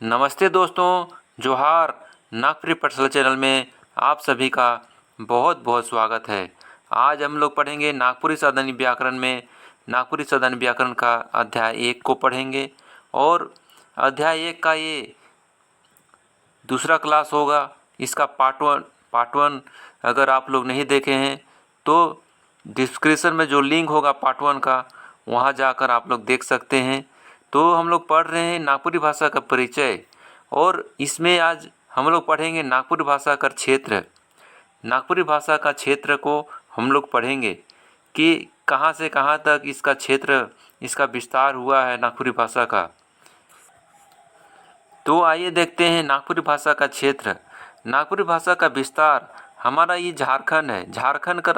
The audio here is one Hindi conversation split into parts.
नमस्ते दोस्तों, जोहार। नागपुरी पाठशाला चैनल में आप सभी का बहुत बहुत स्वागत है। आज हम लोग पढ़ेंगे नागपुरी सावधानी व्याकरण में नागपुरी सावधानी व्याकरण का अध्याय 1 को पढ़ेंगे और अध्याय 1 का ये दूसरा क्लास होगा। इसका पार्ट वन अगर आप लोग नहीं देखे हैं तो डिस्क्रिप्शन में जो लिंक होगा पार्ट 1 का, वहाँ जाकर आप लोग देख सकते हैं। तो हम लोग पढ़ रहे हैं नागपुरी भाषा का परिचय और इसमें आज हम लोग पढ़ेंगे नागपुरी भाषा का क्षेत्र। नागपुरी भाषा का क्षेत्र को हम लोग पढ़ेंगे कि कहाँ से कहाँ तक इसका क्षेत्र, इसका विस्तार हुआ है नागपुरी भाषा का। तो आइए देखते हैं नागपुरी भाषा का क्षेत्र। नागपुरी भाषा का विस्तार हमारा ये झारखंड है। झारखंड के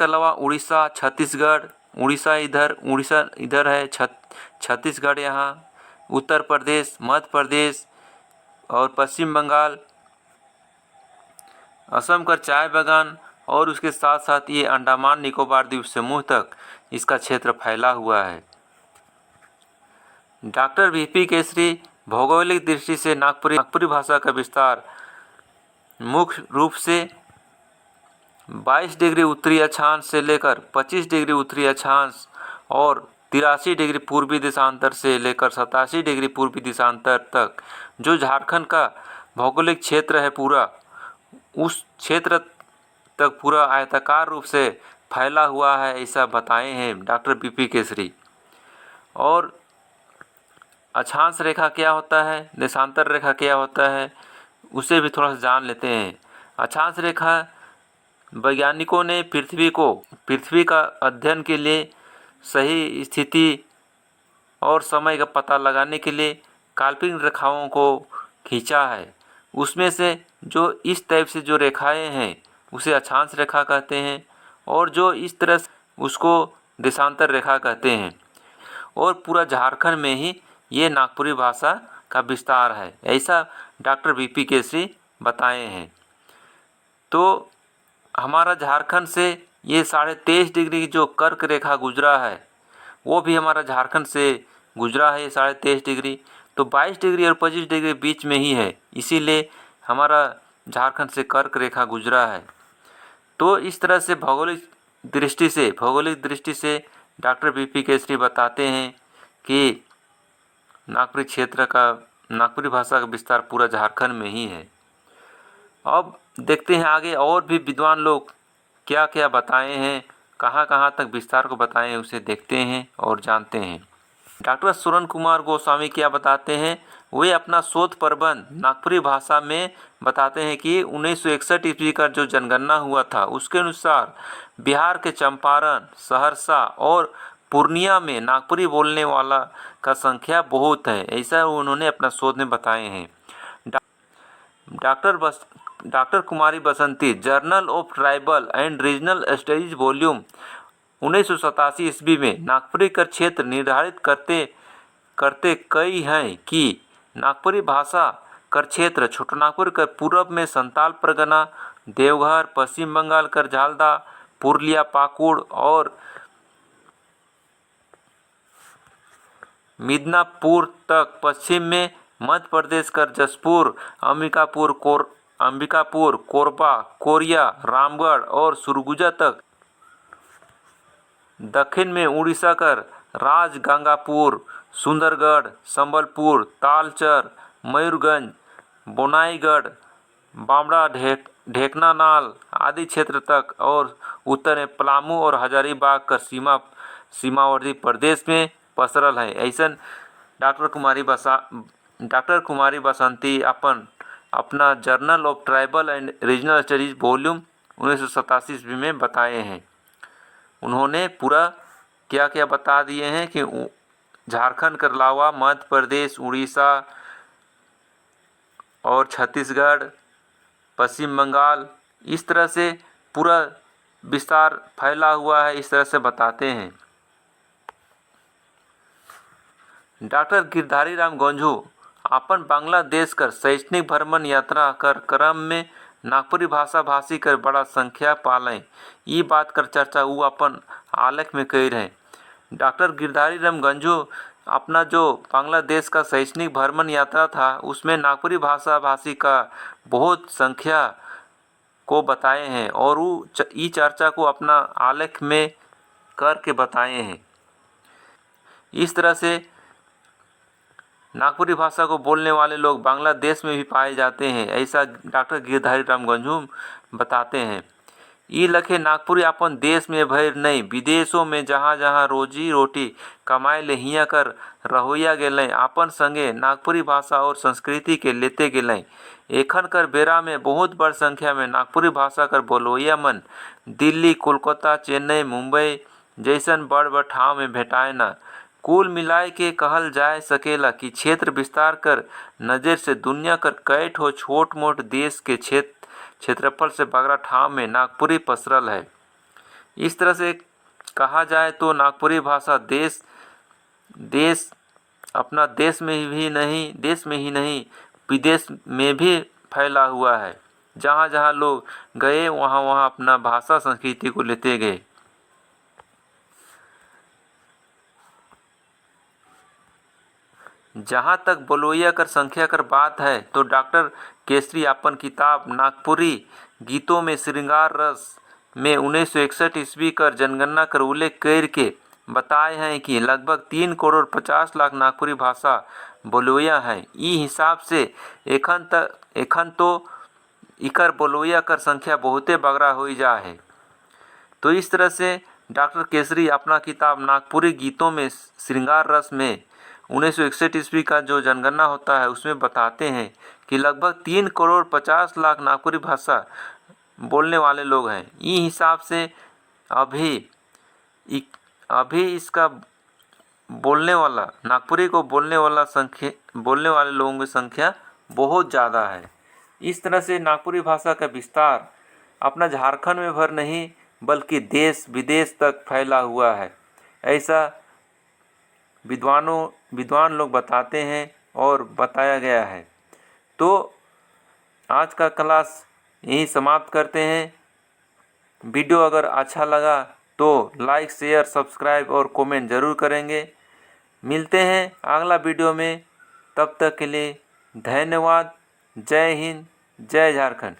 अलावा उड़ीसा, छत्तीसगढ़, उड़ीसा इधर है, छत्तीसगढ़ यहाँ, उत्तर प्रदेश, मध्य प्रदेश और पश्चिम बंगाल, असम का चाय बागान और उसके साथ साथ ये अंडमान निकोबार द्वीप समूह तक इसका क्षेत्र फैला हुआ है। डॉक्टर वीपी केसरी भौगोलिक दृष्टि से नागपुरी भाषा का विस्तार मुख्य रूप से 22 डिग्री उत्तरी अक्षांश से लेकर 25 डिग्री उत्तरी अक्षांश और 83 डिग्री पूर्वी देशांतर से लेकर 87 डिग्री पूर्वी देशांतर तक जो झारखंड का भौगोलिक क्षेत्र है पूरा, उस क्षेत्र तक पूरा आयताकार रूप से फैला हुआ है, ऐसा बताए हैं डॉक्टर वीपी केसरी। और अक्षांश रेखा क्या होता है, देशांतर रेखा क्या होता है, उसे भी थोड़ा सा जान लेते हैं। अक्षांश रेखा वैज्ञानिकों ने पृथ्वी का अध्ययन के लिए सही स्थिति और समय का पता लगाने के लिए काल्पनिक रेखाओं को खींचा है। उसमें से जो इस टाइप से जो रेखाएं हैं उसे अक्षांश रेखा कहते हैं और जो इस तरह से उसको देशांतर रेखा कहते हैं। और पूरा झारखंड में ही ये नागपुरी भाषा का विस्तार है, ऐसा डॉक्टर वीपी केसरी बताए हैं। तो हमारा झारखंड से ये 23.5 डिग्री जो कर्क रेखा गुजरा है वो भी हमारा झारखंड से गुजरा है, ये 23.5 डिग्री। तो 22 डिग्री और 25 डिग्री बीच में ही है, इसीलिए हमारा झारखंड से कर्क रेखा गुजरा है। तो इस तरह से भौगोलिक दृष्टि से डॉक्टर वीपी केसरी बताते हैं कि नागपुरी भाषा का विस्तार पूरा झारखंड में ही है। अब देखते हैं आगे और भी विद्वान लोग क्या क्या बताए हैं, कहाँ कहाँ तक विस्तार को बताए हैं, उसे देखते हैं और जानते हैं। डॉक्टर सुरन कुमार गोस्वामी क्या बताते हैं, वे अपना शोध प्रबंध नागपुरी भाषा में बताते हैं कि 1961 ईस्वी का जो जनगणना हुआ था उसके अनुसार बिहार के चंपारण, सहरसा और पूर्णिया में नागपुरी बोलने वाला का संख्या बहुत है, ऐसा उन्होंने अपना शोध में बताए हैं। Doctor Kumari Basanti journal of tribal and regional studies volume 1987 ईस्वी में नागपुरी का क्षेत्र निर्धारित करते कई हैं कि नागपुरी भाषा का क्षेत्र छोटानागपुर के पूर्व में संताल परगना, देवघर, पश्चिम बंगाल कर झालदा, पुरुलिया, पाकुड़ और मिदनापुर तक, पश्चिम में मध्य प्रदेश कर जसपुर, अंबिकापुर, कोरबा, कोरिया, रामगढ़ और सुरगुजा तक, दक्षिण में उड़ीसा कर राजगंगापुर, सुंदरगढ़, संबलपुर, तालचर, मयूरगंज, बोनाईगढ़, बामड़ा, ढेकनानाल आदि क्षेत्र तक और उत्तर में पलामू और हजारीबाग कर सीमावर्ती प्रदेश में पसरल है। ऐसा डॉक्टर कुमारी बसंती अपना journal of tribal and regional studies volume 1987 ईस्वी में बताए हैं। उन्होंने पूरा क्या क्या बता दिए हैं कि झारखंड के अलावा मध्य प्रदेश, उड़ीसा और छत्तीसगढ़, पश्चिम बंगाल, इस तरह से पूरा विस्तार फैला हुआ है, इस तरह से बताते हैं। डॉक्टर गिरधारी राम गंझू अपन बांग्लादेश कर शैक्षणिक भ्रमण यात्रा कर क्रम में नागपुरी भाषा भाषी कर बड़ा संख्या पालें, ये बात कर चर्चा वो अपन आलेख में कही रहे। डॉक्टर गिरधारी राम गंझू अपना जो बांग्लादेश का शैक्षणिक भ्रमण यात्रा था उसमें नागपुरी भाषा भाषी का बहुत संख्या को बताए हैं और वो ई चर्चा को अपना आलेख में करके बताए हैं। इस तरह से नागपुरी भाषा को बोलने वाले लोग बांग्लादेश में भी पाए जाते हैं, ऐसा डॉक्टर गिरधारी राम गंझू बताते हैं। ई लखे नागपुरी अपन देश में भर नहीं, विदेशों में जहाँ जहाँ रोजी रोटी कमाए ले हिया कर रहोइया गेलें, अपन संगे नागपुरी भाषा और संस्कृति के लेते गेलें। एखन कर बेरा में बहुत बड़ संख्या में नागपुरी भाषा कर बोलोइया मन दिल्ली, कोलकाता, चेन्नई, मुंबई जैसन बड़ बड़ ठाव में भेटाए न। कुल मिलाए के कहल जाए सकेला कि क्षेत्र विस्तार कर नज़र से दुनिया कर कई ठो छोट मोट देश के क्षेत्रफल से बगरा ठाव में नागपुरी पसरल है। इस तरह से कहा जाए तो नागपुरी भाषा देश अपना देश में ही नहीं विदेश में भी फैला हुआ है। जहाँ जहाँ लोग गए वहाँ वहाँ अपना भाषा संस्कृति को लेते गए। जहाँ तक बोलोइया कर संख्या कर बात है तो डॉक्टर केसरी अपन किताब नागपुरी गीतों में श्रृंगार रस में 1961 ईस्वी कर जनगणना कर उल्लेख करके बताए हैं कि लगभग 3 करोड़ 50 लाख नागपुरी भाषा बोलोइया हैं। ई हिसाब से एखन तो इकर बोलोइया कर संख्या बहुते बगरा हो जा है। तो इस तरह से डॉक्टर केसरी अपना किताब नागपुरी गीतों में श्रृंगार रस में 1961 ईस्वी का जो जनगणना होता है उसमें बताते हैं कि लगभग 3 करोड़ 50 लाख नागपुरी भाषा बोलने वाले लोग हैं। इस हिसाब से अभी इसका बोलने वाला नागपुरी को बोलने वाले लोगों की संख्या बहुत ज़्यादा है। इस तरह से नागपुरी भाषा का विस्तार अपना झारखंड में भर नहीं बल्कि देश विदेश तक फैला हुआ है, ऐसा विद्वान लोग बताते हैं और बताया गया है। तो आज का क्लास यहीं समाप्त करते हैं। वीडियो अगर अच्छा लगा तो लाइक शेयर सब्सक्राइब और कमेंट ज़रूर करेंगे। मिलते हैं अगला वीडियो में, तब तक के लिए धन्यवाद। जय हिंद, जय झारखंड।